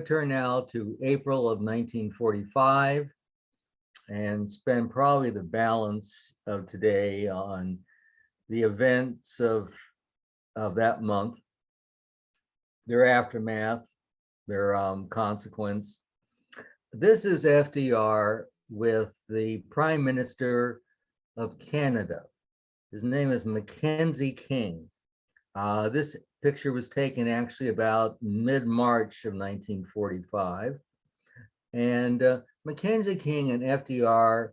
turn now to April of 1945 and spend probably the balance of today on the events of that month, their aftermath, their consequence. This is FDR with the Prime Minister of Canada. His name is Mackenzie King. This picture was taken actually about mid-March of 1945. And Mackenzie King and FDR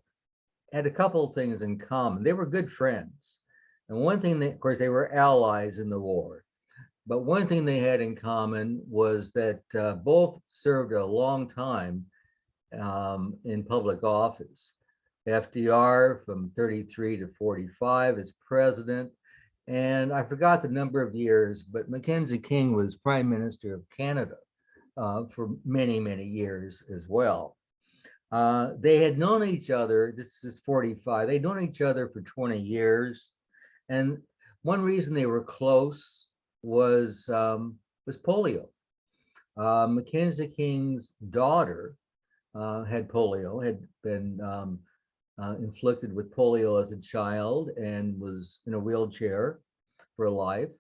had a couple of things in common. They were good friends. And one thing, of course, they were allies in the war. But one thing they had in common was that both served a long time in public office. FDR from 33 to 45 as president. And I forgot the number of years, but Mackenzie King was Prime Minister of Canada for many, many years as well. They had known each other, this is 45, they'd known each other for 20 years. And one reason they were close was polio. Mackenzie King's daughter had polio, had been inflicted with polio as a child and was in a wheelchair for life.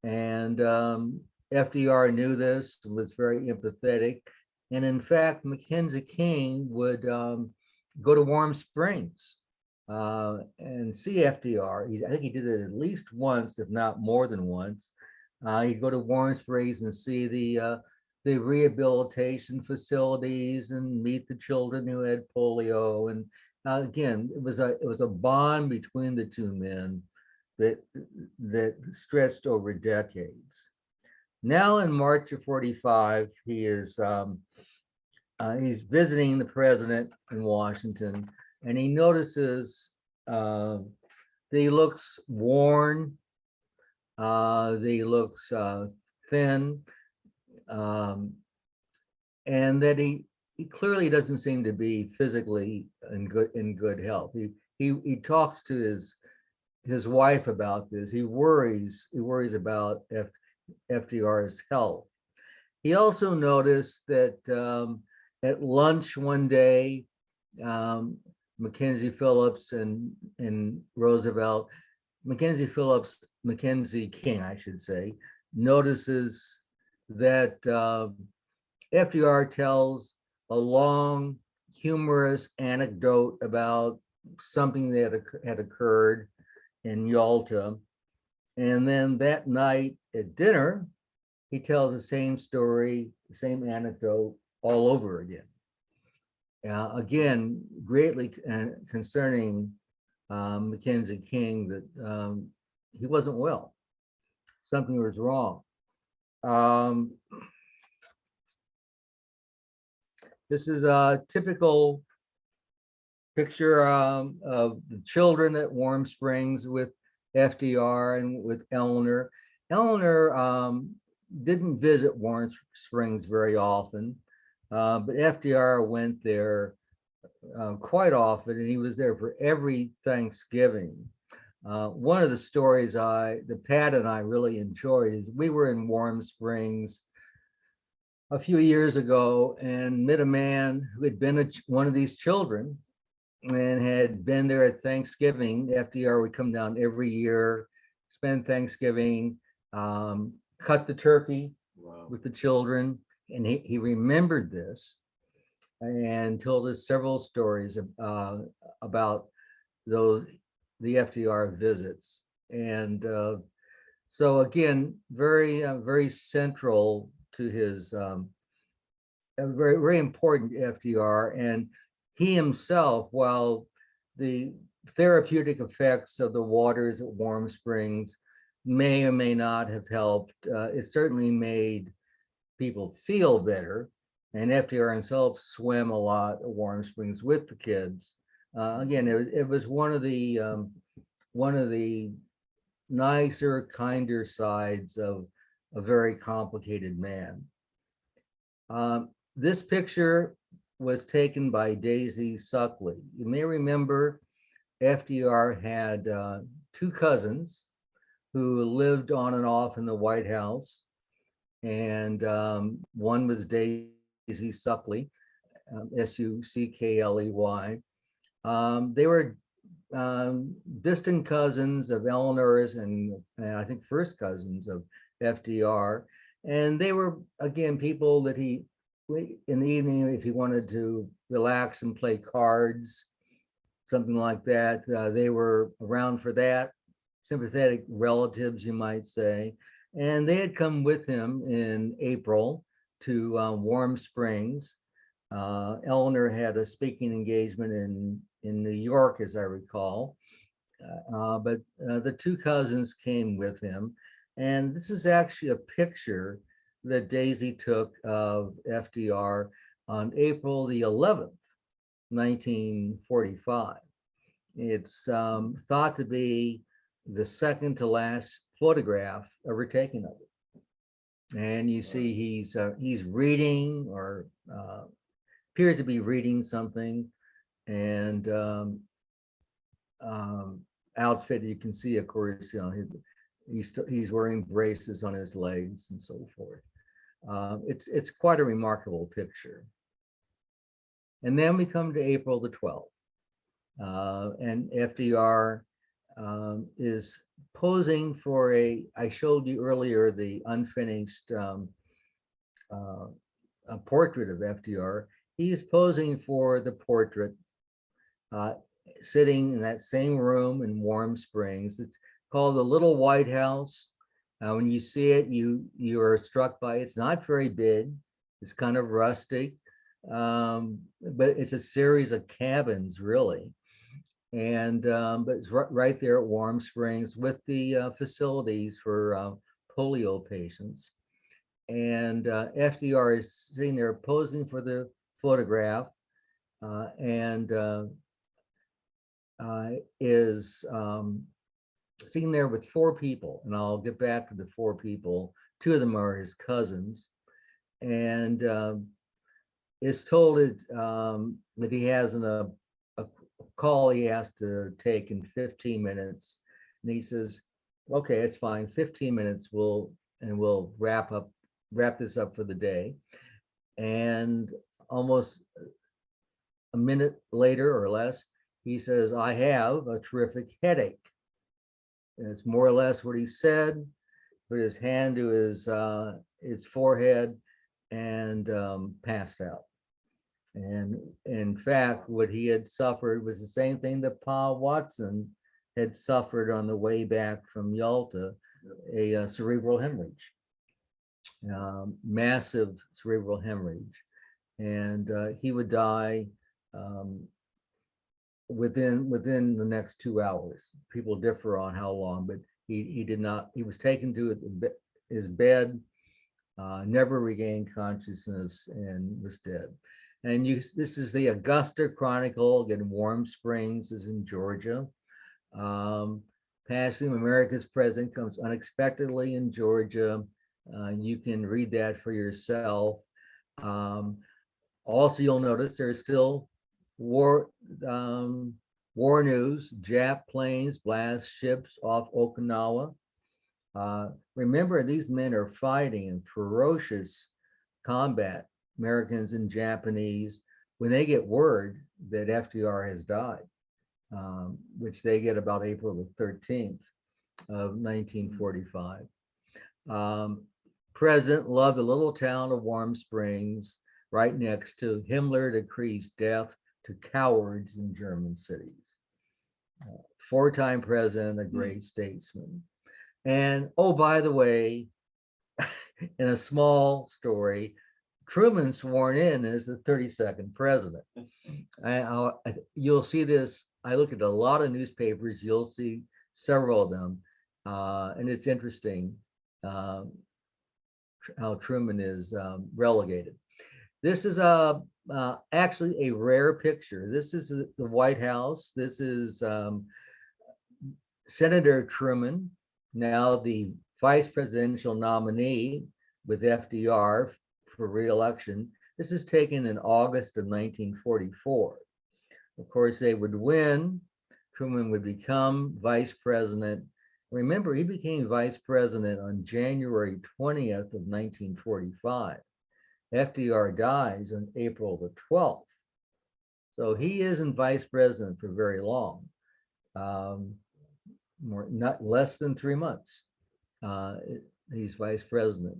And FDR knew this, was very empathetic. And in fact, Mackenzie King would go to Warm Springs and see FDR. I think he did it at least once, if not more than once. He'd go to Warm Springs and see the rehabilitation facilities and meet the children who had polio. And again, it was a bond between the two men that stretched over decades. Now in March of 45, he's visiting the president in Washington, and he notices that he looks worn, that he looks thin, and that he clearly doesn't seem to be physically in good health. He talks to his wife about this. He worries about FDR's health. He also noticed that at lunch one day, Mackenzie Phillips and Roosevelt, Mackenzie King, I should say, notices that FDR tells a long, humorous anecdote about something that had occurred in Yalta. And then that night at dinner, he tells the same story, the same anecdote all over again. Again, greatly concerning Mackenzie King that he wasn't well. Something was wrong. This is a typical picture of the children at Warm Springs with FDR and with Eleanor. Eleanor didn't visit Warm Springs very often, but FDR went there quite often, and he was there for every Thanksgiving. One of the stories that Pat and I really enjoyed is we were in Warm Springs a few years ago and met a man who had been one of these children and had been there at Thanksgiving. FDR would come down every year, spend Thanksgiving, cut the turkey with the children. And he remembered this and told us several stories about the FDR visits. And so again, very central to his, very, very important FDR. And he himself, while the therapeutic effects of the waters at Warm Springs may or may not have helped, it certainly made people feel better. And FDR himself swam a lot at Warm Springs with the kids. Again, it was one of the nicer, kinder sides of a very complicated man. This picture was taken by Daisy Suckley. You may remember FDR had two cousins who lived on and off in the White House. and one was Daisy Suckley, Suckley. They were distant cousins of Eleanor's and I think first cousins of FDR. And they were, again, people that he, in the evening, if he wanted to relax and play cards, something like that, they were around for that. Sympathetic relatives, you might say. And they had come with him in April to Warm Springs. Eleanor had a speaking engagement in New York, as I recall. But the two cousins came with him. And this is actually a picture that Daisy took of FDR on April the 11th, 1945. It's thought to be the second to last photograph ever taken of it. And you see he's reading or appears to be reading something, and outfit you can see, of course, he's wearing braces on his legs and so forth. It's quite a remarkable picture. And then we come to April the 12th, and FDR is posing for I showed you earlier the unfinished a portrait of FDR. He's posing for the portrait, sitting in that same room in Warm Springs. It's called the Little White House. When you see it, you are struck by it. It's not very big. It's kind of rustic, but it's a series of cabins, really. And but it's right there at Warm Springs with the facilities for polio patients. And FDR is sitting there posing for the photograph, and is sitting there with four people. And I'll get back to the four people. Two of them are his cousins. And it's told that he has a call he has to take in 15 minutes. And he says, okay, it's fine. 15 minutes, we'll wrap this up for the day. And almost a minute later or less, he says, I have a terrific headache. And it's more or less what he said. Put his hand to his forehead and passed out. And in fact, what he had suffered was the same thing that Pa Watson had suffered on the way back from Yalta, a cerebral hemorrhage, massive cerebral hemorrhage. And he would die within the next 2 hours. People differ on how long, but he did not. He was taken to his bed, never regained consciousness, and was dead. And this is the Augusta Chronicle. Again, Warm Springs is in Georgia. Passing America's president comes unexpectedly in Georgia. You can read that for yourself. Also, you'll notice there's still war news. Jap planes blast ships off Okinawa. Remember, these men are fighting in ferocious combat, Americans and Japanese, when they get word that FDR has died, which they get about April the 13th of 1945. President loved the little town of Warm Springs, right next to Himmler decrees death to cowards in German cities. Four-time president, a great statesman. And oh, by the way, in a small story, Truman sworn in as the 32nd president. You'll see this. I look at a lot of newspapers. You'll see several of them, and it's interesting how Truman is relegated. This is actually a rare picture. This is the White House. This is Senator Truman, now the vice presidential nominee with FDR for re-election. This is taken in August of 1944. Of course, they would win. Truman would become vice president, Remember, he became vice president on January 20th of 1945. FDR dies on April the 12th. So he isn't vice president for very long, not less than 3 months. Uh, he's vice president.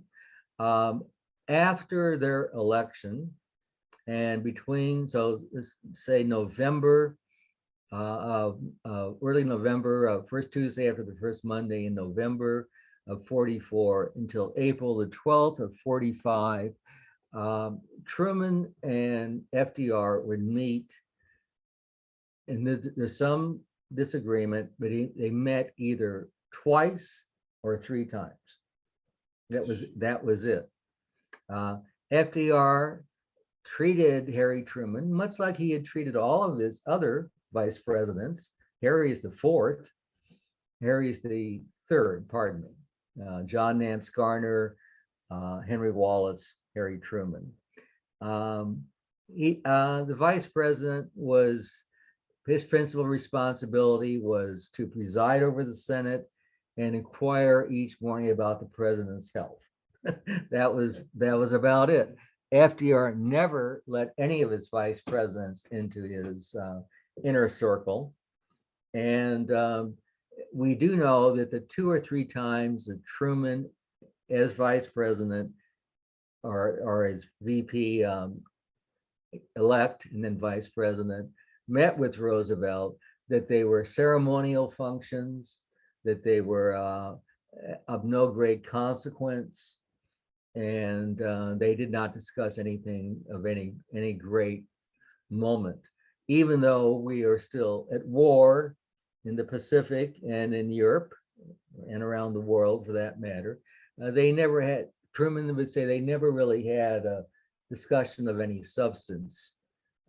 Um, After their election, and between, so let's say November, early November, first Tuesday after the first Monday in November of 44 until April the 12th of 45, Truman and FDR would meet, and there's some disagreement, but they met either twice or 3 times. That was it. FDR treated Harry Truman much like he had treated all of his other vice presidents. Harry is the fourth. Harry is the third, pardon me. John Nance Garner, Henry Wallace, Harry Truman. The vice president was, his principal responsibility was to preside over the Senate and inquire each morning about the president's health. That was about it. FDR never let any of his vice presidents into his inner circle. And we do know that the 2 or 3 times that Truman, as vice president or as VP elect and then vice president, met with Roosevelt, that they were ceremonial functions, that they were of no great consequence, and they did not discuss anything of any great moment, even though we are still at war in the Pacific and in Europe and around the world for that matter. They never had, Truman would say, they never really had a discussion of any substance.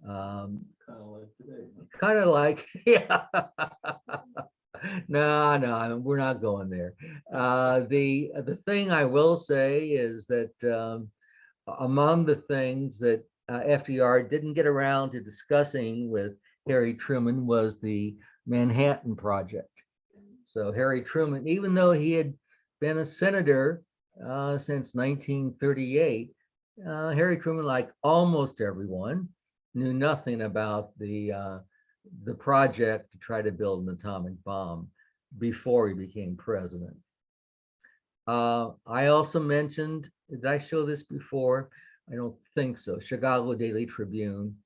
Kind of like today. Kind of like, yeah. No, we're not going there. The thing I will say is that among the things that FDR didn't get around to discussing with Harry Truman was the Manhattan Project. So Harry Truman, even though he had been a senator since 1938, Harry Truman, like almost everyone, knew nothing about the project to try to build an atomic bomb before he became president. I also mentioned, did I show this before? I don't think so. Chicago Daily Tribune.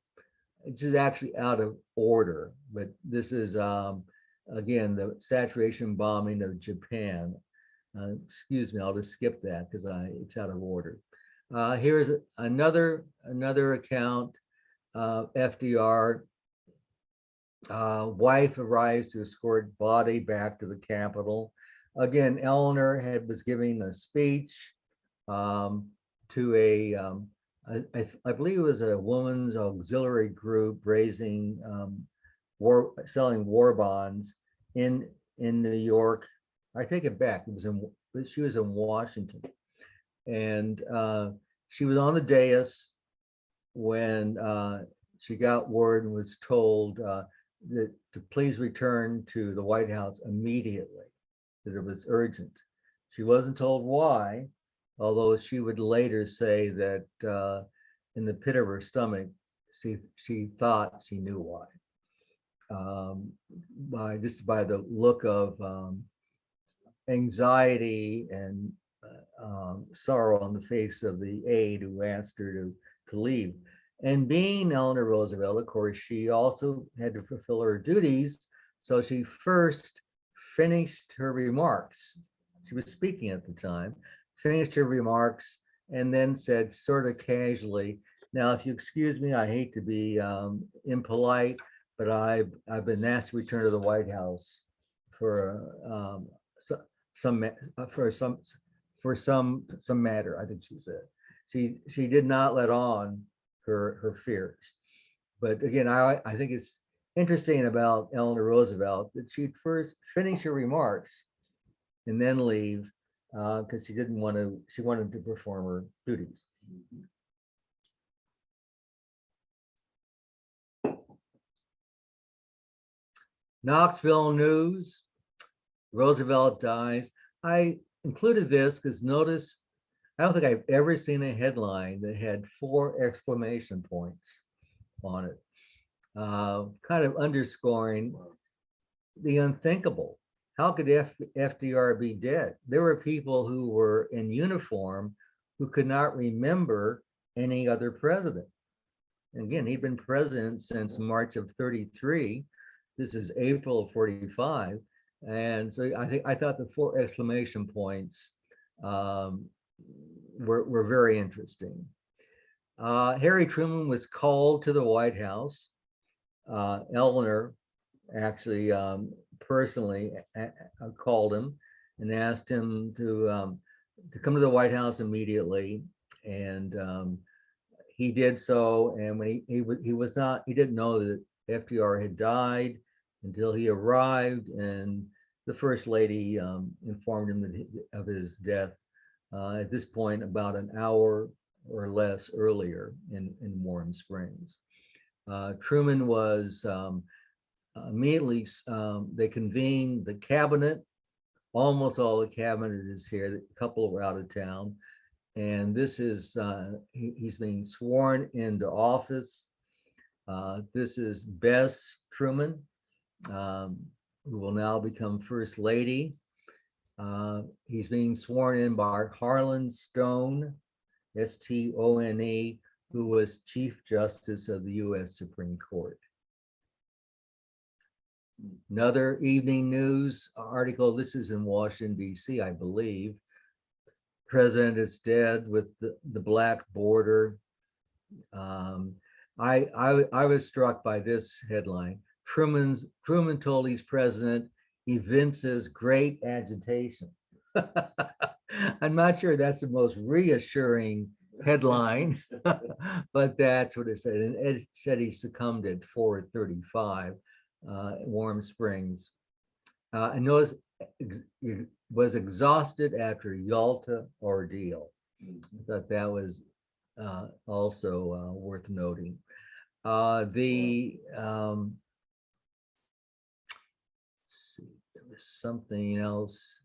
It's just actually out of order, but this is, again, the saturation bombing of Japan. Excuse me, I'll just skip that because it's out of order. Here's another account. FDR, wife arrives to escort body back to the Capitol. Again, Eleanor was giving a speech to a, I believe it was a woman's auxiliary group raising, selling war bonds in New York. I take it back. She was in Washington, and she was on the dais when she got word and was told that to please return to the White House immediately, that it was urgent. She wasn't told why, although she would later say that in the pit of her stomach, she thought she knew why. By the look of anxiety and sorrow on the face of the aide who asked her to leave. And being Eleanor Roosevelt, of course, she also had to fulfill her duties. So she first finished her remarks. She was speaking at the time, finished her remarks, and then said sort of casually, "Now, if you excuse me, I hate to be impolite, but I've been asked to return to the White House for some matter," I think she said. She did not let on her fears. But again, I think it's interesting about Eleanor Roosevelt that she'd first finish her remarks and then leave because she wanted to perform her duties. Knoxville News. Roosevelt dies. I included this because notice, I don't think I've ever seen a headline that had 4 exclamation points on it, kind of underscoring the unthinkable. How could FDR be dead? There were people who were in uniform who could not remember any other president. Again, he'd been president since March of 33. This is April of 45. And so I thought the 4 exclamation points um, were very interesting. Harry Truman was called to the White House. Eleanor actually personally called him and asked him to come to the White House immediately. And he did so. And when he didn't know that FDR had died until he arrived, and the First Lady informed him of his death at this point about an hour or less earlier in Warm Springs. Truman was immediately, they convened the cabinet. Almost all the cabinet is here. A couple were out of town. And this is, he's being sworn into office. This is Bess Truman, who will now become First Lady. He's being sworn in by Harlan Stone, Stone, who was Chief Justice of the U.S. Supreme Court. Another evening news article, this is in Washington, D.C., I believe. President is dead with the black border. I was struck by this headline. Truman told he's president, evinces great agitation. I'm not sure that's the most reassuring headline, but that's what it said. And it said he succumbed at 4:35, Warm Springs. And notice was exhausted after Yalta ordeal. I thought that was also worth noting. Let's see, there was something else.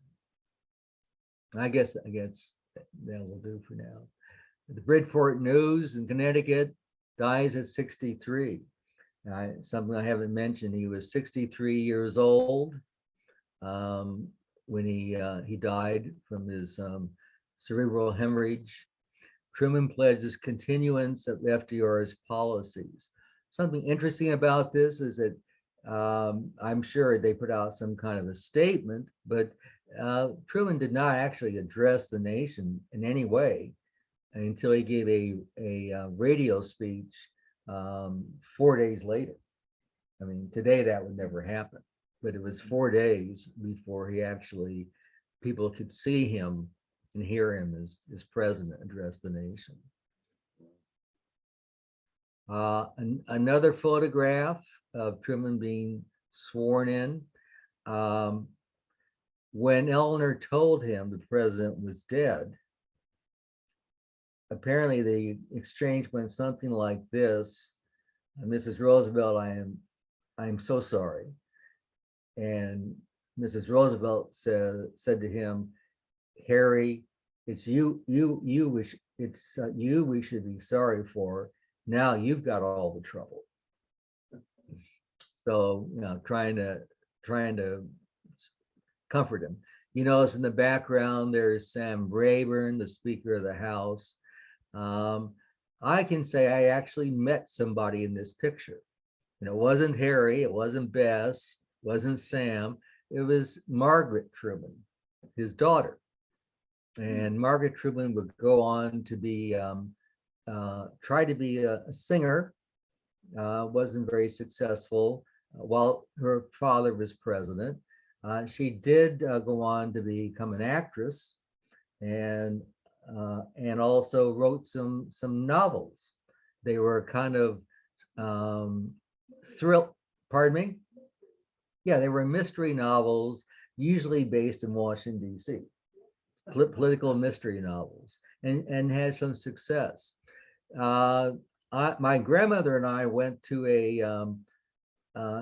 I guess that will do for now. The Bridgeport News in Connecticut dies at 63. Something I haven't mentioned, he was 63 years old when he died from his cerebral hemorrhage. Truman pledges continuance of FDR's policies. Something interesting about this is that I'm sure they put out some kind of a statement, but Truman did not actually address the nation in any way until he gave a radio speech 4 days later. I mean, today that would never happen, but it was 4 days before people could see him and hear him as president address the nation. Another photograph of Truman being sworn in. When Eleanor told him the president was dead, apparently the exchange went something like this: Mrs. Roosevelt, I'm so sorry. And Mrs. Roosevelt said to him, Harry, it's you we should be sorry for. Now you've got all the trouble. So, trying to comfort him. You notice in the background there's Sam Rayburn, the Speaker of the House. I can say I actually met somebody in this picture. And it wasn't Harry, it wasn't Bess, it wasn't Sam, it was Margaret Truman, his daughter. And Margaret Truman would go on to be try to be a singer, wasn't very successful while her father was president. She did go on to become an actress, and also wrote some novels. They were kind of they were mystery novels, usually based in Washington, D.C. Political mystery novels, and had some success. My grandmother and I went to a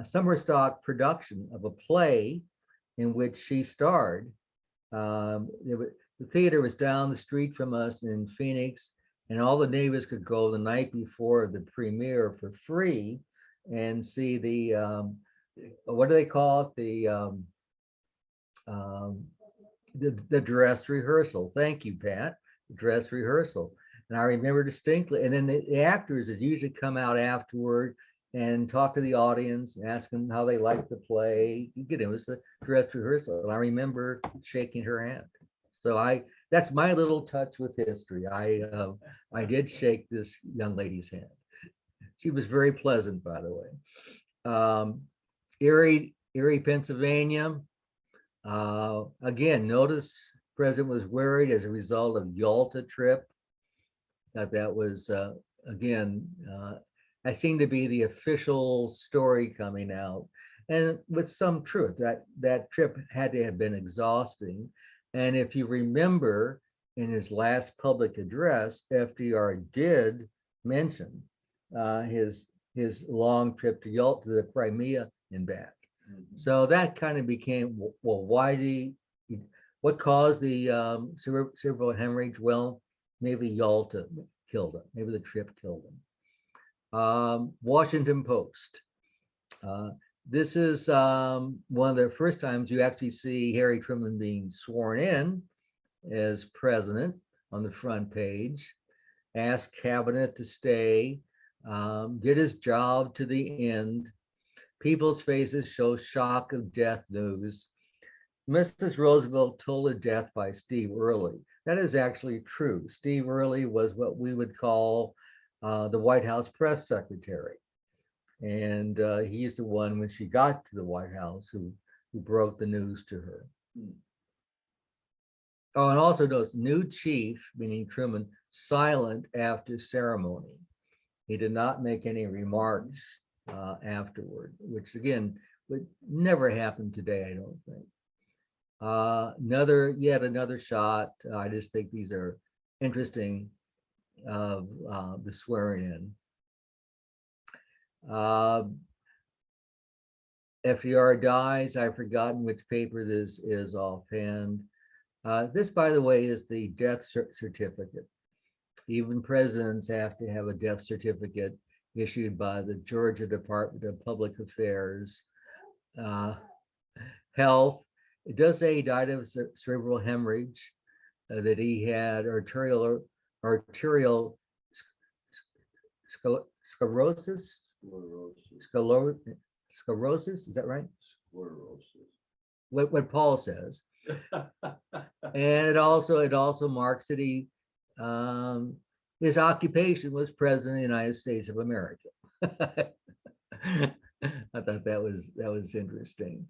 summer stock production of a play in which she starred. The theater was down the street from us in Phoenix, and all the neighbors could go the night before the premiere for free and see the what do they call it? Um, the dress rehearsal. Thank you, Pat. The dress rehearsal. And I remember distinctly. And then the actors would usually come out afterward and talk to the audience, ask them how they liked the play. It was the dress rehearsal. And I remember shaking her hand. So that's my little touch with history. I did shake this young lady's hand. She was very pleasant, by the way. Erie, Pennsylvania. Again, notice President was worried as a result of Yalta trip. That was again, that seemed to be the official story coming out, and with some truth. That trip had to have been exhausting. And if you remember, in his last public address, FDR did mention his long trip to Yalta, to the Crimea and back. So that kind of became, well, what caused the cerebral hemorrhage? Well, maybe Yalta killed him. Maybe the trip killed him. Washington Post. This is one of the first times you actually see Harry Truman being sworn in as president on the front page. Asked cabinet to stay, did his job to the end. People's faces show shock of death news. Mrs. Roosevelt told of death by Steve Early. That is actually true. Steve Early was what we would call the White House press secretary. And he's the one, when she got to the White House, who broke the news to her. Oh, and also notice, new chief, meaning Truman, silent after ceremony. He did not make any remarks afterward, which again would never happen today, I don't think. Yet another shot. I just think these are interesting of the swearing in. FDR dies. I've forgotten which paper this is offhand. This, by the way, is the death certificate. Even presidents have to have a death certificate issued by the Georgia Department of Public Affairs. Health. It does say he died of cerebral hemorrhage, that he had arterial sclerosis. Sclerosis, is that right? Sclerosis. What Paul says. And it also marks that he his occupation was president of the United States of America. I thought that was interesting.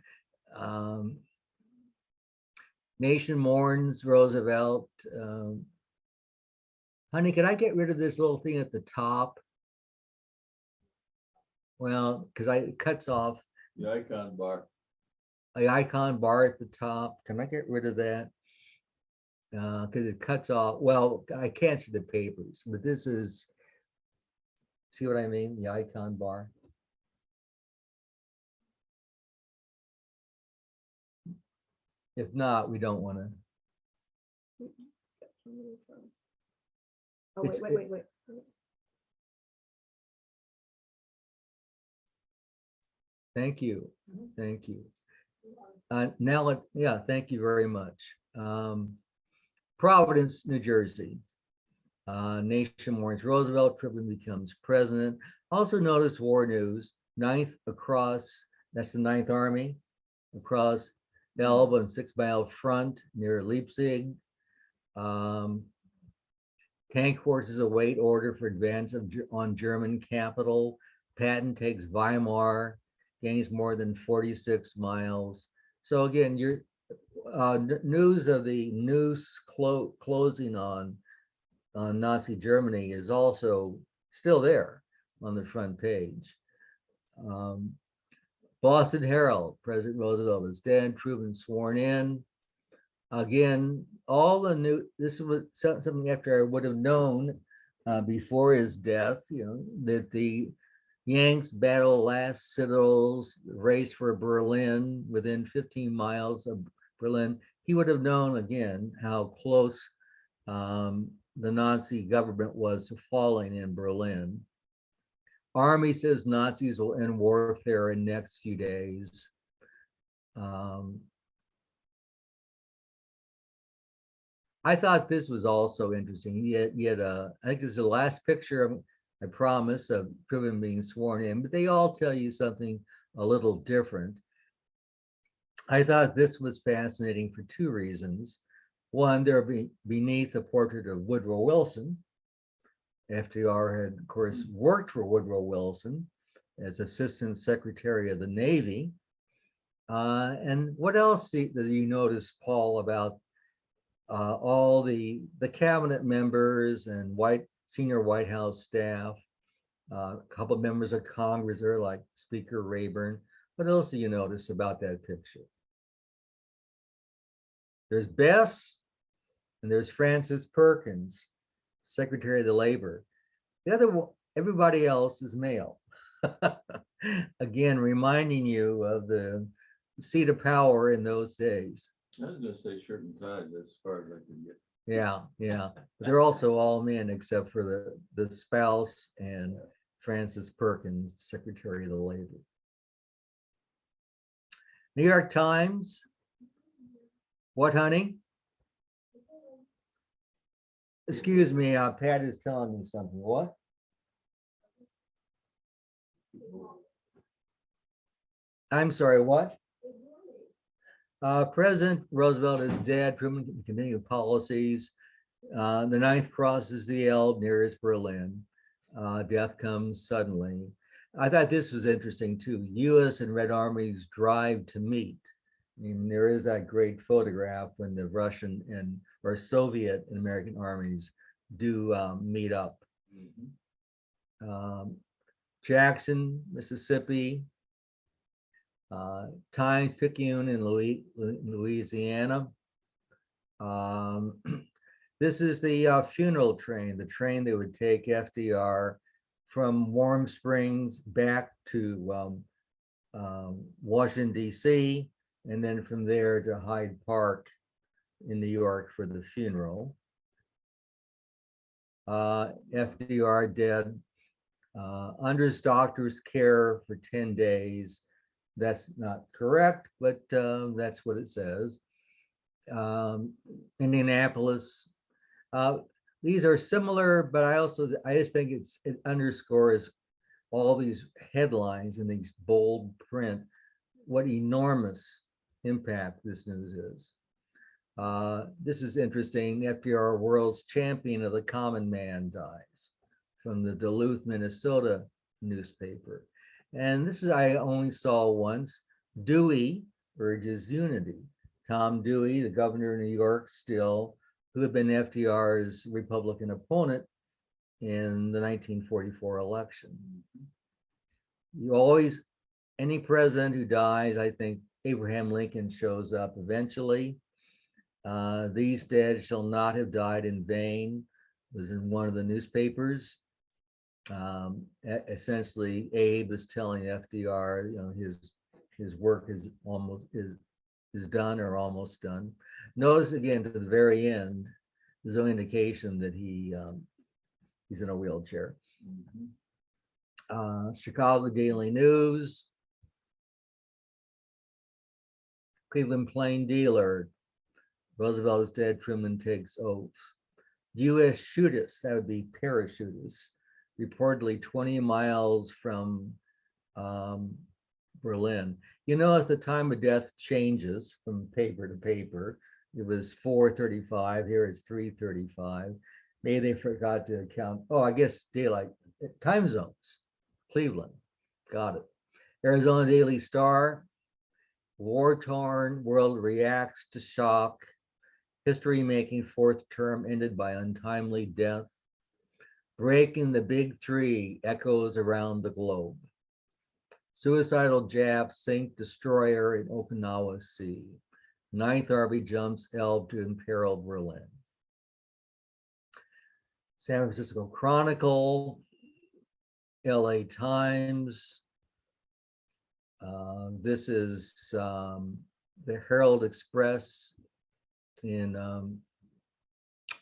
Nation mourns Roosevelt. Honey, can I get rid of this little thing at the top? Well, because it cuts off the icon bar. The icon bar at the top. Can I get rid of that? Because it cuts off. Well, I can't see the papers, but this is, see what I mean? The icon bar. If not, we don't want to. Oh, wait. Thank you. Thank you. Now, yeah, thank you very much. Providence, New Jersey. Nation mourns Roosevelt, Truman becomes president. Also notice war news, 9th across, that's the 9th Army, across Elba and 6 Mile Front near Leipzig. Tank forces await order for advance on German capital. Patton takes Weimar, gains more than 46 miles. So again, your news of the noose closing on Nazi Germany is also still there on the front page. Boston Herald, President Roosevelt is dead, Truman sworn in. Again, all the new, this was something after I would have known before his death, that the Yanks battle last citadels, race for Berlin within 15 miles of Berlin. He would have known again how close the Nazi government was to falling in Berlin. Army says Nazis will end warfare in next few days. I thought this was also interesting. Yet, I think this is the last picture, I promise, of Truman being sworn in, but they all tell you something a little different. I thought this was fascinating for two reasons. One, there beneath a portrait of Woodrow Wilson. FDR had, of course, worked for Woodrow Wilson as Assistant Secretary of the Navy. And what else did you notice, Paul, about all the cabinet members and senior White House staff, a couple of members of Congress there, like Speaker Rayburn? What else do you notice about that picture? There's Bess and there's Frances Perkins, Secretary of the Labor. The other one, everybody else is male. Again, reminding you of the seat of power in those days. I was gonna say shirt and tie, that's as far as I can get. Yeah, yeah. But they're also all men except for the spouse and Frances Perkins, Secretary of the Labor. New York Times. What, honey? Excuse me, Pat is telling me something. What? I'm sorry, what? President Roosevelt is dead. Truman can continue policies. The ninth crosses the Elbe nearest Berlin. Death comes suddenly. I thought this was interesting too. U.S. and Red Armies drive to meet. I mean, there is that great photograph when the Russian or Soviet and American armies do meet up. Jackson, Mississippi. Times Picayune in Louisiana. This is the funeral train, the train that would take FDR from Warm Springs back to Washington, D.C., and then from there to Hyde Park in New York for the funeral. FDR dead under his doctor's care for 10 days. That's not correct, but that's what it says. Indianapolis. These are similar, but I just think it underscores all these headlines in these bold print, what enormous impact this news is. This is interesting. FDR, world's champion of the common man, dies, from the Duluth, Minnesota newspaper. And this is, I only saw once. Dewey urges unity. Tom Dewey, the governor of New York still, who had been FDR's Republican opponent in the 1944 election. You always, any president who dies, I think Abraham Lincoln shows up eventually. These dead shall not have died in vain, was in one of the newspapers. Essentially, Abe is telling FDR, you know, his work is done or almost done. Notice again to the very end, there's no indication that he's in a wheelchair. Chicago Daily News. Cleveland Plain Dealer. Roosevelt is dead. Truman takes oath. U.S. shootist, that would be parachutists, reportedly 20 miles from Berlin. You know, as the time of death changes from paper to paper, it was 4:35. Here it's 3:35. Maybe they forgot to count. Oh, I guess daylight time zones. Cleveland, got it. Arizona Daily Star. War-torn world reacts to shock. History-making fourth term ended by untimely death. Breaking the big three echoes around the globe. Suicidal Jap sink destroyer in Okinawa Sea. Ninth Army jumps Elbe to imperil Berlin. San Francisco Chronicle. LA Times. This is the Herald Express in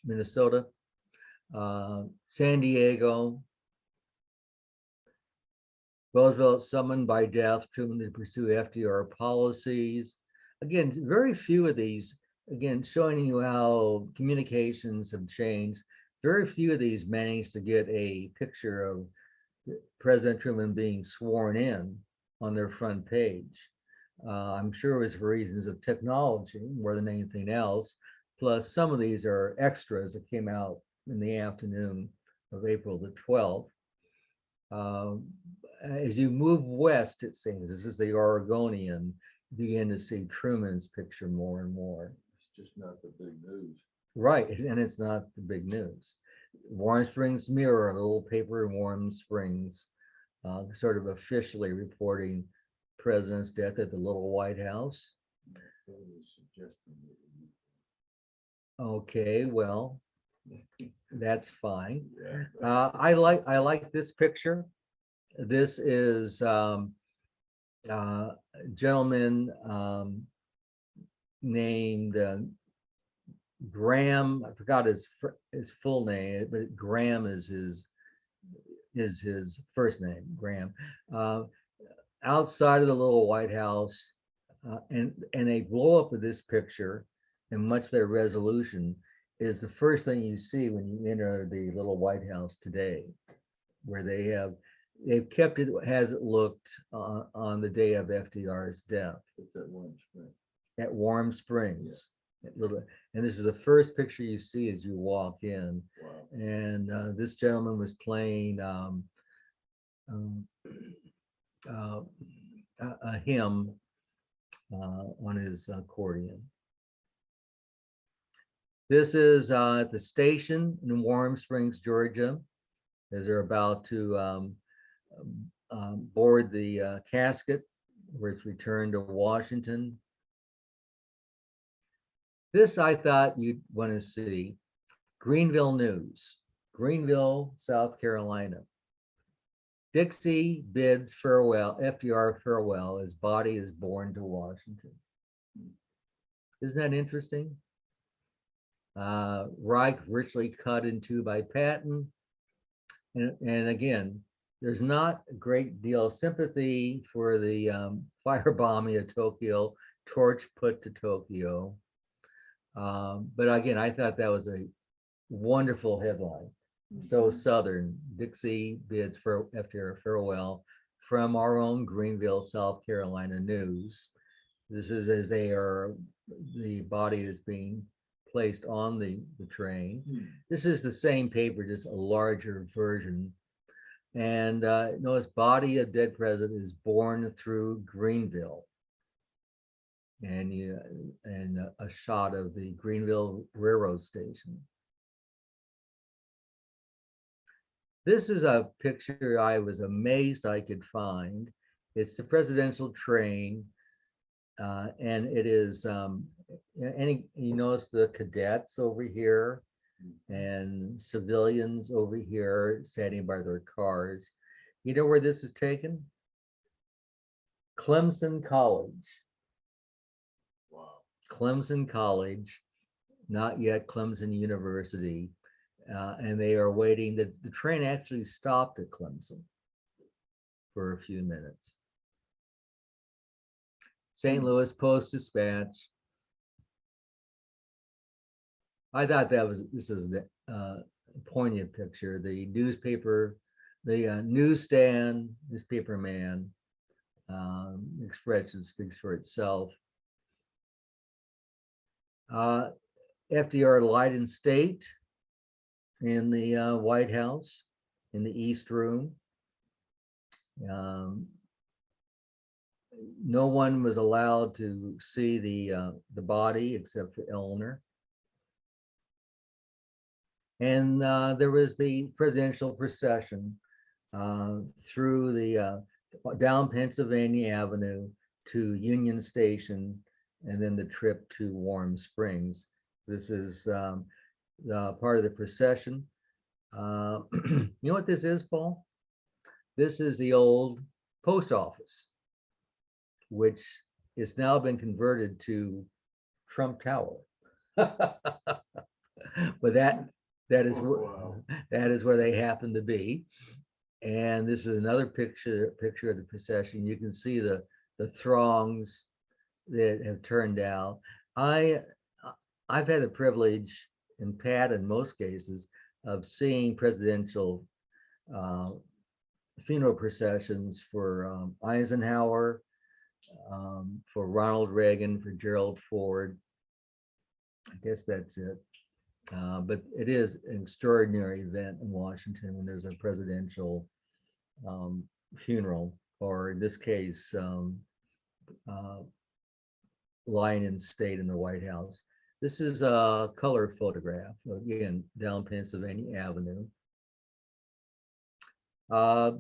Minnesota, San Diego. Roosevelt summoned by death to pursue FDR policies. Again, very few of these, again, showing you how communications have changed. Very few of these managed to get a picture of President Truman being sworn in on their front page. I'm sure it was for reasons of technology more than anything else. Plus, some of these are extras that came out in the afternoon of April the 12th. As you move west, it seems, this is the Oregonian, you begin to see Truman's picture more and more. It's just not the big news. Right, and it's not the big news. Warm Springs Mirror, a little paper in Warm Springs, sort of officially reporting president's death at the Little White House. Okay, well, that's fine. I like this picture. This is a gentleman named Graham. I forgot his full name, but Graham is his first name, Graham. Outside of the Little White House, and a blow up of this picture in much better resolution is the first thing you see when you enter the Little White House today, where they've kept it as it looked on the day of FDR's death. It's at Warm Springs. At Warm Springs. And this is the first picture you see as you walk in. Wow. And this gentleman was playing a hymn on his accordion. This is at the station in Warm Springs, Georgia, as they're about to board the casket where it's returned to Washington. This I thought you'd want to see. Greenville News, Greenville, South Carolina. Dixie bids farewell, FDR farewell, his body is borne to Washington. Isn't that interesting? Reich virtually cut in two by Patton. And again, there's not a great deal of sympathy for the firebombing of Tokyo, torch put to Tokyo. But again, I thought that was a wonderful headline. So Southern, Dixie bids for FDR farewell from our own Greenville, South Carolina News. This is as the body is being placed on the train. This is the same paper, just a larger version. And notice body of dead president is borne through Greenville. And a shot of the Greenville Railroad Station. This is a picture I was amazed I could find. It's the presidential train, and it is, you notice the cadets over here and civilians over here standing by their cars. You know where this is taken? Clemson College. Wow. Clemson College, not yet Clemson University. And they are waiting. The train actually stopped at Clemson for a few minutes. St. Louis Post-Dispatch. I thought this is a poignant picture. The newspaper, the newsstand, newspaper man expression speaks for itself. FDR lied in state in the White House, in the East Room. No one was allowed to see the body except for Eleanor. And there was the presidential procession through the down Pennsylvania Avenue to Union Station, and then the trip to Warm Springs. This is part of the procession. You know what this is, Paul? this is the old post office, which has now been converted to Trump Tower. But that is Wow. that is where they happen to be. And this is another picture of the procession. You can see the throngs that have turned out. I I've had the privilege, and Pat in most cases, of seeing presidential uh, funeral processions for Eisenhower, for Ronald Reagan, for Gerald Ford. I guess that's it. But it is an extraordinary event in Washington when there's a presidential funeral, or in this case, uh, lying in state in the White House. This is a color photograph, again, down Pennsylvania Avenue. Uh,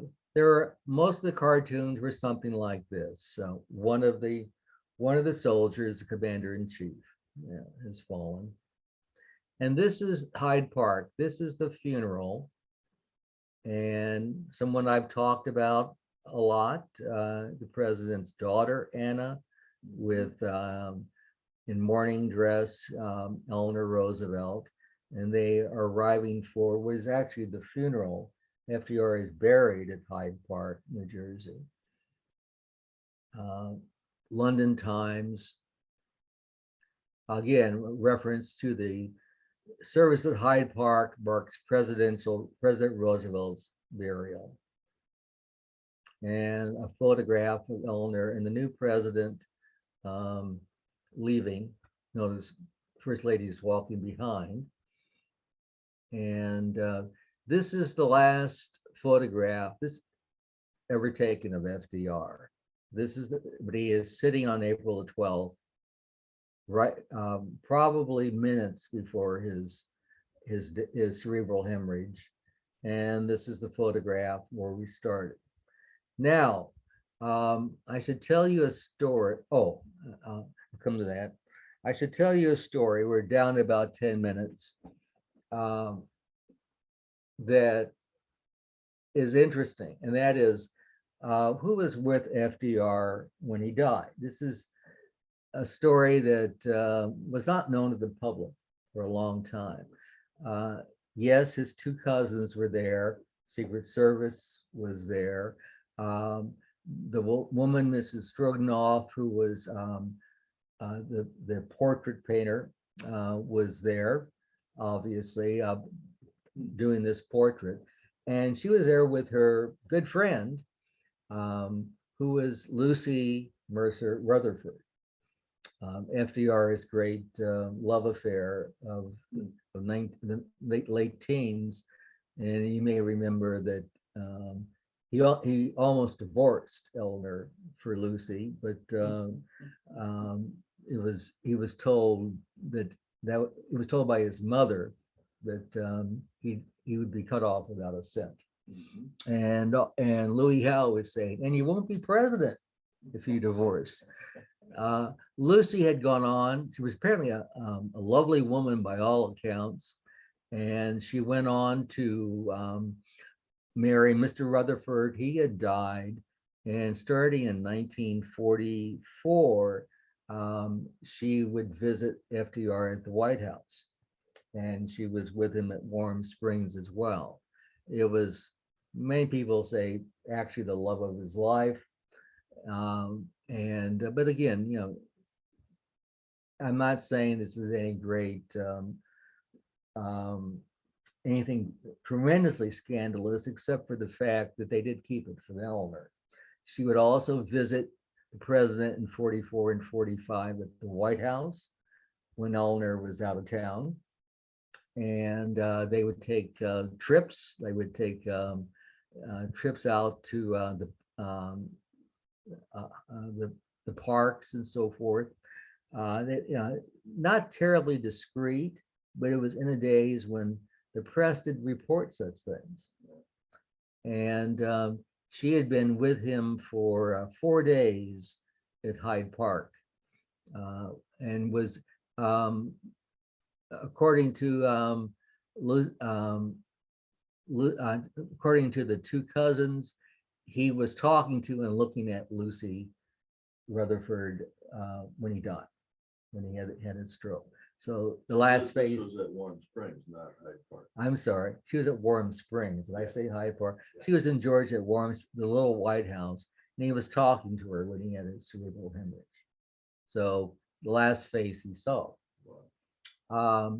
most of the cartoons were something like this. So one of the soldiers, the commander in chief, has fallen. And this is Hyde Park. This is the funeral. And someone I've talked about a lot, the president's daughter, Anna, with in mourning dress, Eleanor Roosevelt, and they are arriving for what is actually the funeral. FDR is buried at Hyde Park, New Jersey. London Times, again, reference to the service at Hyde Park marks President Roosevelt's burial. And a photograph of Eleanor and the new president leaving. Notice First Lady is walking behind. And this is the last photograph this ever taken of FDR. This is, but he is sitting on April the 12th, right, probably minutes before his cerebral hemorrhage. And this is the photograph where we started. Now, I should tell you a story. Oh, I'll come to that. I should tell you a story. We're down to about 10 minutes. That is interesting, and that is who was with FDR when he died. This is a story that was not known to the public for a long time. Yes, his two cousins were there. Secret Service was there. The woman, Mrs. Stroganoff, who was the portrait painter, was there, obviously, doing this portrait. And she was there with her good friend, who was Lucy Mercer Rutherford. FDR's great love affair of the late teens. And you may remember that he almost divorced Eleanor for Lucy, but he was told by his mother that he would be cut off without a cent. And Louis Howe was saying, and you won't be president if you divorce. Lucy had gone on. She was apparently a lovely woman by all accounts, and she went on to marry Mr. Rutherford. He had died, and starting in 1944, she would visit FDR at the White House, and she was with him at Warm Springs as well. It was, many people say, actually the love of his life. But again, you know, I'm not saying this is any great anything tremendously scandalous, except for the fact that they did keep it from Eleanor. She would also visit the president in 44 and 45 at the White House when Eleanor was out of town. And they would take trips. They would take trips out to the parks and so forth. Not terribly discreet, but it was in the days when the press did report such things. And she had been with him for 4 days at Hyde Park, and was, according to according to the two cousins he was talking to and looking at Lucy Rutherford when he died, when he had his stroke. So the last This phase, was at Warm Springs, not Hyde Park. I'm sorry, she was at Warm Springs. Did I say Hyde Park? Yeah. She was in Georgia at the little White House, and he was talking to her when he had a cerebral hemorrhage. So the last face he saw. Wow.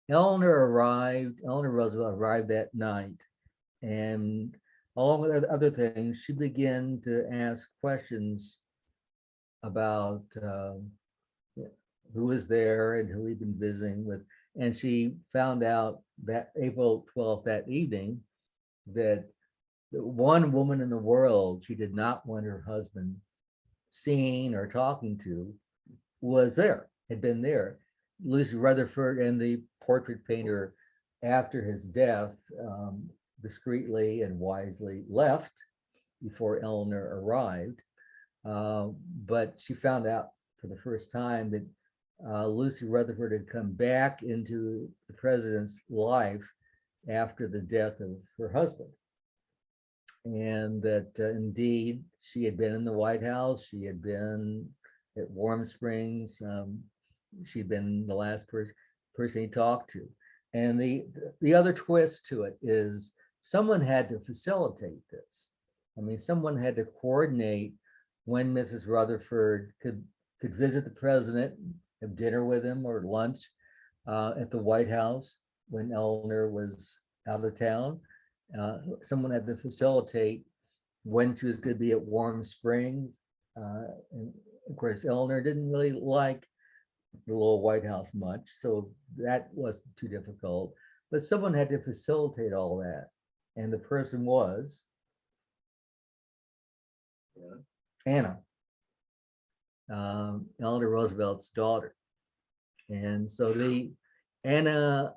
Eleanor Roosevelt arrived that night, and along with other things, she began to ask questions about who was there and who he'd been visiting with. And she found out that April 12th, that evening, that the one woman in the world she did not want her husband seeing or talking to was there, had been there. Lucy Rutherford, and the portrait painter, after his death, discreetly and wisely left before Eleanor arrived. But she found out for the first time that Lucy Rutherford had come back into the president's life after the death of her husband. And that indeed she had been in the White House, she had been at Warm Springs, she'd been the last person he talked to. And the other twist to it is someone had to facilitate this. I mean, someone had to coordinate when Mrs. Rutherford could visit the president, have dinner with him or lunch at the White House when Eleanor was out of town. Someone had to facilitate when she was going to be at Warm Springs. And of course, Eleanor didn't really like the little White House much, so that wasn't too difficult. But someone had to facilitate all that. And the person was Anna, Eleanor Roosevelt's daughter. And so Anna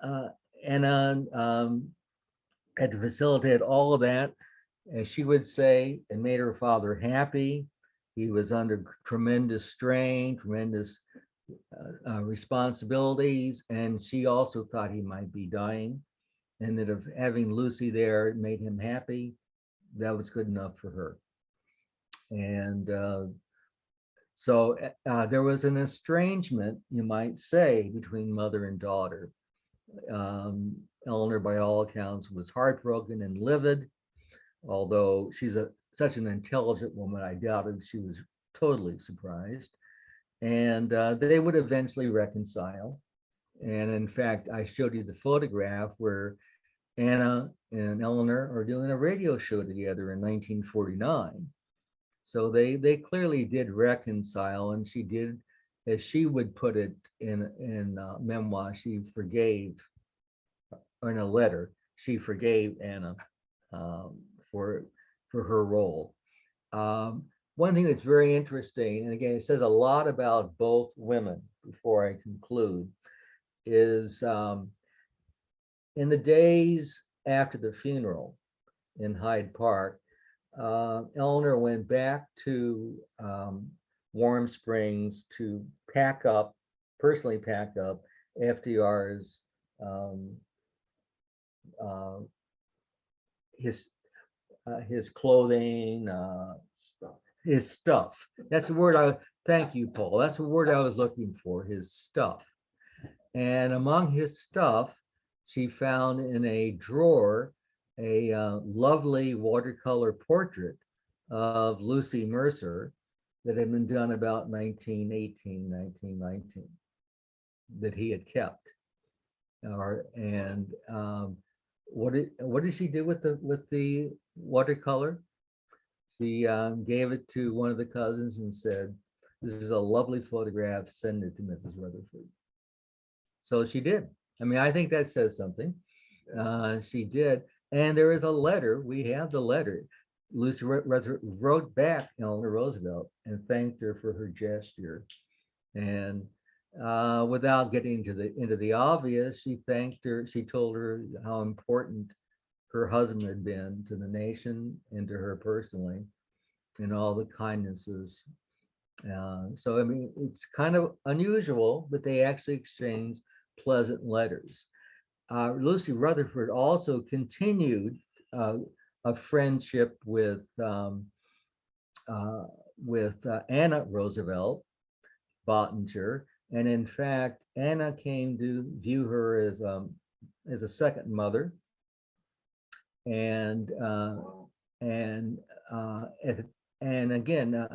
had to facilitate all of that, as she would say, and made her father happy. He was under tremendous strain, tremendous responsibilities, and she also thought he might be dying, and that of having Lucy there made him happy. That was good enough for her. And so there was an estrangement, you might say, between mother and daughter. Eleanor, by all accounts, was heartbroken and livid, although she's such an intelligent woman, I doubted she was totally surprised. And they would eventually reconcile. And in fact, I showed you the photograph where Anna and Eleanor are doing a radio show together in 1949. So they clearly did reconcile, and she did, as she would put it in memoir, she forgave, or in a letter, she forgave Anna for her role. One thing that's very interesting, and again, it says a lot about both women before I conclude, is in the days after the funeral in Hyde Park, Eleanor went back to Warm Springs to personally pack up FDR's his clothing, his stuff. That's the word thank you, Paul. That's the word I was looking for, his stuff. And among his stuff, she found in a drawer a lovely watercolor portrait of Lucy Mercer that had been done about 1918, 1919, that he had kept. And what did she do with the watercolor? She gave it to one of the cousins and said, "This is a lovely photograph, send it to Mrs. Rutherford." So she did. I mean, I think that says something. She did. And there is a letter, we have the letter. Lucy wrote back Eleanor Roosevelt and thanked her for her gesture. And without getting into the obvious, she thanked her, she told her how important her husband had been to the nation and to her personally, and all the kindnesses. So, I mean, it's kind of unusual, but they actually exchanged pleasant letters. Lucy Rutherford also continued a friendship with Anna Roosevelt Bottinger, and in fact, Anna came to view her as a second mother, and and and again,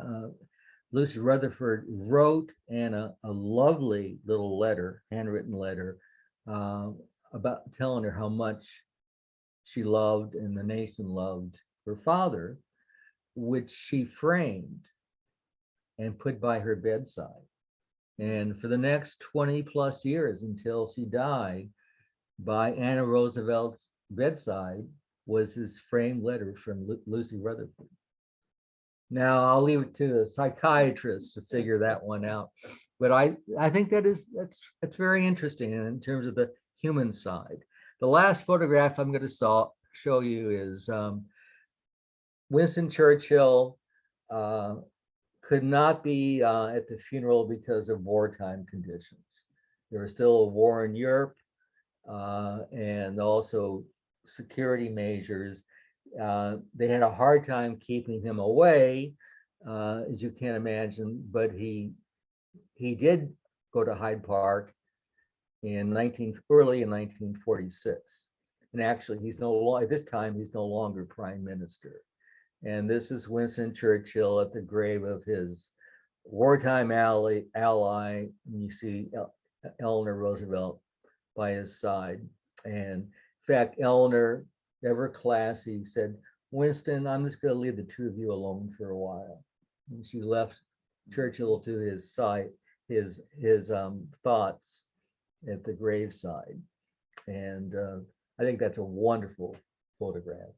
Lucy Rutherford wrote Anna a lovely little letter, handwritten letter, uh, about telling her how much she loved and the nation loved her father, which she framed and put by her bedside. And for the next 20 plus years until she died, by Anna Roosevelt's bedside was this framed letter from Lucy Rutherford. Now I'll leave it to the psychiatrist to figure that one out. But I think that's very interesting in terms of the human side. The last photograph I'm going to show you is Winston Churchill could not be at the funeral because of wartime conditions. There was still a war in Europe, and also security measures. They had a hard time keeping him away, as you can imagine, but he did go to Hyde Park early in 1946. And actually, at this time, he's no longer prime minister. And this is Winston Churchill at the grave of his wartime ally. And you see Eleanor Roosevelt by his side. And in fact, Eleanor, ever classy, said, "Winston, I'm just going to leave the two of you alone for a while." And she left Churchill to his side, his thoughts at the graveside. And I think that's a wonderful photograph.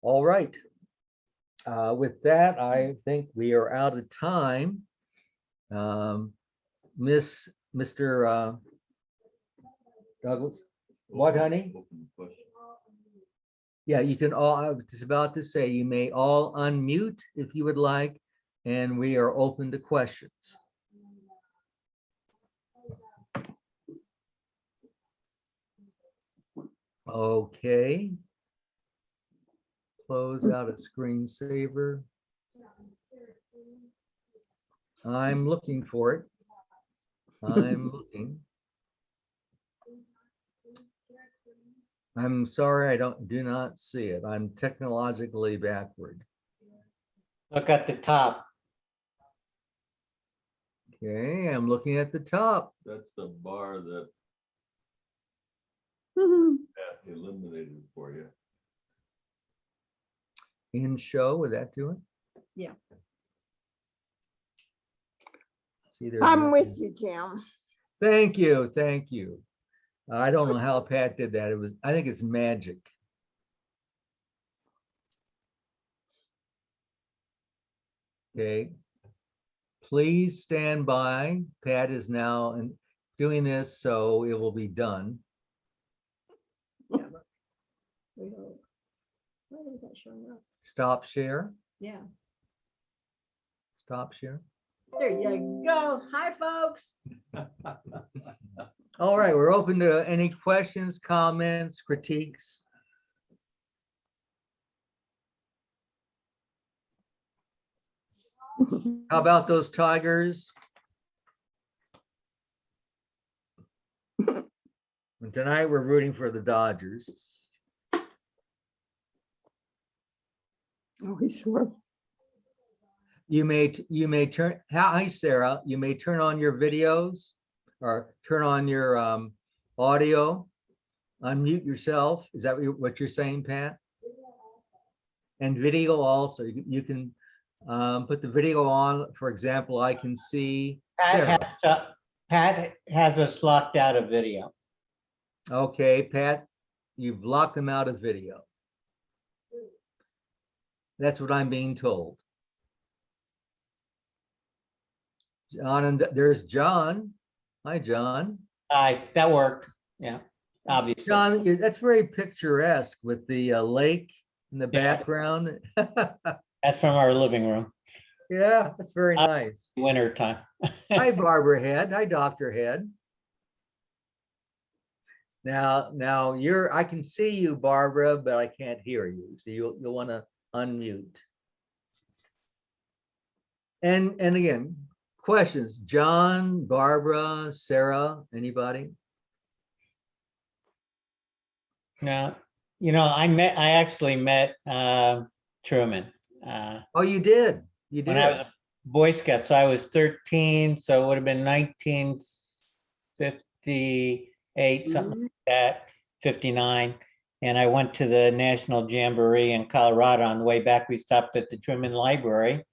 All right. With that, I think we are out of time. Mr. Douglas, what, honey? Yeah, you can all, I was just about to say, you may all unmute if you would like, and we are open to questions. Okay. Close out a screensaver. I'm looking for it. I'm looking. I'm sorry, I do not see it. I'm technologically backward. Look at the top. Okay, I'm looking at the top. That's the bar that Pat eliminated for you. In show, would that do it? Yeah. See, there's I'm nothing. with you, Kim. Thank you, thank you. I don't know how Pat did that. I think it's magic. Okay. Please stand by. Pat is now doing this, so it will be done. We hope. Why is that showing up? Stop share, Yeah, stop share. there you go. Hi, folks. All right, we're open to any questions, comments, critiques. How about those Tigers? And tonight we're rooting for the Dodgers. Oh, he's sure. You may turn, hi Sarah, you may turn on your videos or turn on your audio, unmute yourself. Is that what you're saying, Pat? And video also. You can put the video on. For example, I can see Sarah. Pat has us locked out of video. Okay, Pat, you've locked them out of video. That's what I'm being told. John, and there's John. Hi, John. Aye, that worked. Yeah, obviously. John, that's very picturesque with the lake in the Yeah. background. That's from our living room, Yeah, that's very nice. winter time. Hi, Barbara Head. Hi, Dr. Head. Now I can see you, Barbara, but I can't hear you. So you'll want to unmute. And again, questions, John, Barbara, Sarah, anybody? Now, I actually met Truman. Oh, you did. You When I was did. a Boy Scout, so I was 13, so it would have been 1958, something like that, 59. And I went to the National Jamboree in Colorado. On the way back, we stopped at the Truman Library.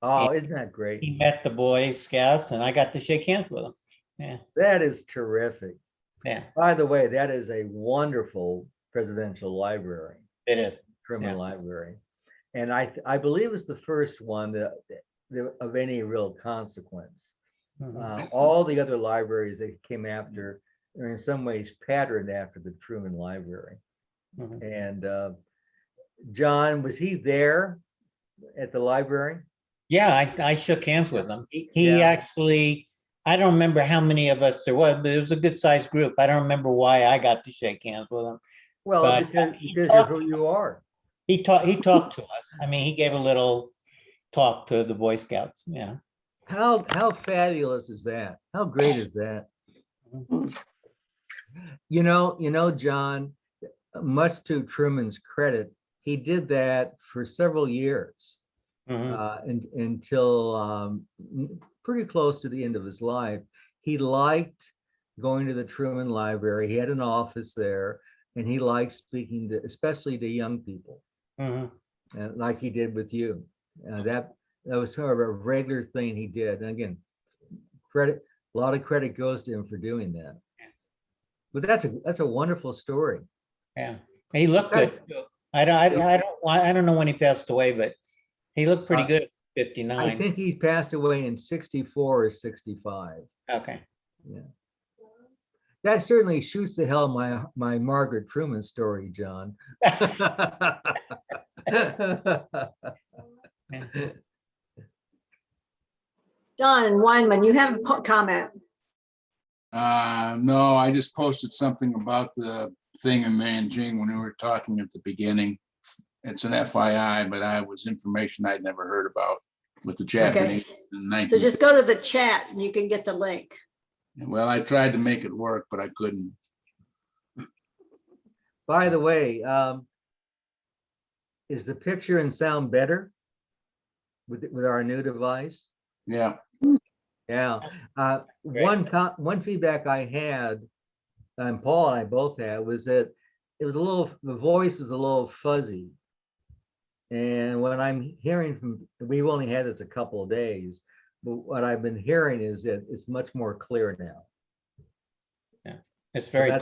Oh, isn't that great? He met the Boy Scouts and I got to shake hands with him. Yeah, That is terrific. yeah, By the way, that is a wonderful presidential library, it is. Truman Yeah. Library. And I believe it's the first one that of any real consequence. Mhm. All the other libraries that came after are in some ways patterned after the Truman Library. Mhm. And John, was he there at the library? Yeah, I shook hands with him. He Yeah. actually, I don't remember how many of us there was, but it was a good sized group. I don't remember why I got to shake hands with him. Well, But because he you're talked, who you are. he talked to us. I mean, he gave a little talk to the Boy Scouts. Yeah. How fabulous is that? How great is that? John, much to Truman's credit, he did that for several years Mhm. until pretty close to the end of his life. He liked going to the Truman Library. He had an office there, and he liked speaking to, especially to young people, Mhm. like he did with you. That was sort of a regular thing he did. And again, a lot of credit goes to him for doing that. But that's a wonderful story. Yeah. He looked good. I don't know when he passed away, but he looked pretty Uh, good at I 59. think he passed away in 64 or 65. Okay. Yeah. That certainly shoots to hell my Margaret Truman story, John. Don and Weinman, you have a comment. No, I just posted something about the thing in Nanjing when we were talking at the beginning. It's an FYI, but I was information I'd never heard about with the Japanese in So 19. just go to the chat and you can get the link. Well, I tried to make it work, but I couldn't. By the way, is the picture and sound better with our new device? Yeah, Yeah. One feedback I had, and Paul and I both had, was that the voice was a little fuzzy. And what I'm hearing we've only had this a couple of days, but what I've been hearing is that it's much more clear now. It's So very,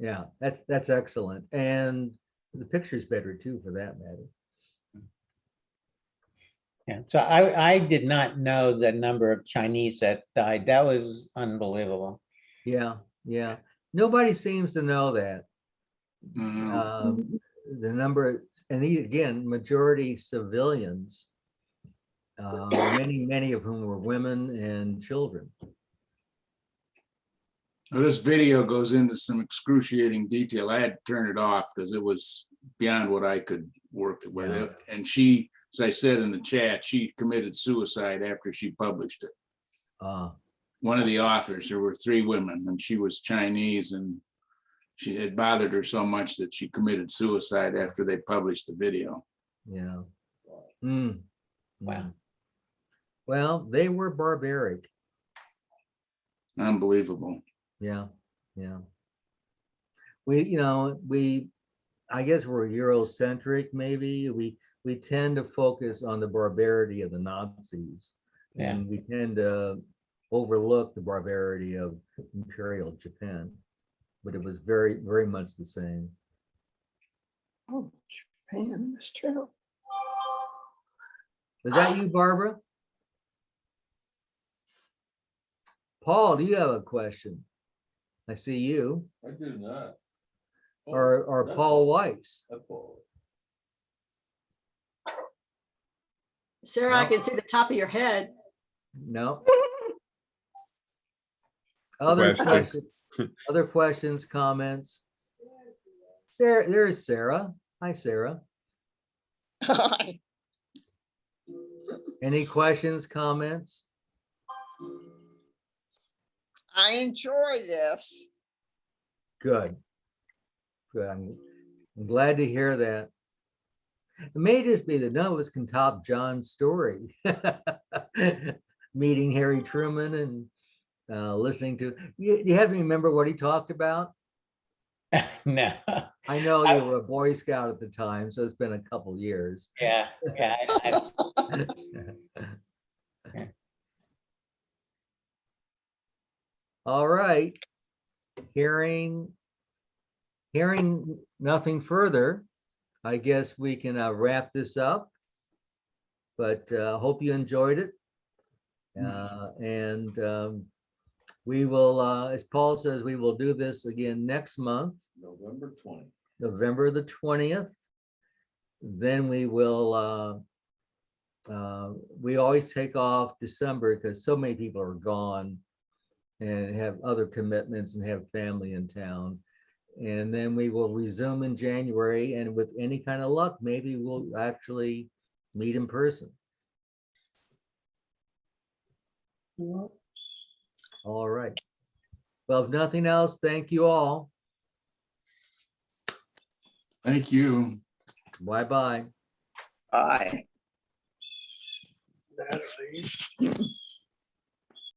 yeah, that's excellent. And the picture's better too, for that matter. yeah. So I did not know the number of Chinese that died. That was unbelievable. Yeah, yeah. Nobody seems to know that. mhm. The number, and these, again, majority civilians, many of whom were women and children. Well, this video goes into some excruciating detail. I had to turn it off because it was beyond what I could work with it. And she, as I said in the chat, she committed suicide after she published it. Uh, One of the authors, there were 3 women, and she was Chinese, and she had bothered her so much that she committed suicide after they published the video. yeah. Mm. Wow. Well, they were barbaric. Unbelievable. Yeah, yeah. I guess we're Eurocentric, maybe. We tend to focus on the barbarity of the Nazis. Yeah. And we tend to overlook the barbarity of Imperial Japan. But it was very, very much the same. Oh, Japan, that's true. Was that you, Barbara? Paul, do you have a question? I see you, I do not. Oh, or that's Paul Weiss. that's all. Sarah, I can see the top of your head. No. Other Question. questions? Other questions, comments? There is Sarah. Hi, Sarah. Any questions, comments? I enjoy this. Good. Good. I'm glad to hear that. It may just be that none of us can top John's story. Meeting Harry Truman and listening to, you have to remember what he talked about? No, I know you were a Boy Scout at the time, so it's been a couple years. yeah, yeah. All right. Hearing nothing further, I guess we can wrap this up. But hope you enjoyed it. We will, as Paul says, we will do this again next month, November 20th. November the 20th. Then we will, we always take off December because so many people are gone and have other commitments and have family in town. And then we will resume in January, and with any kind of luck, maybe we'll actually meet in person. All right. Well, if nothing else, thank you all. Thank you. Bye-bye. Bye. Natalie.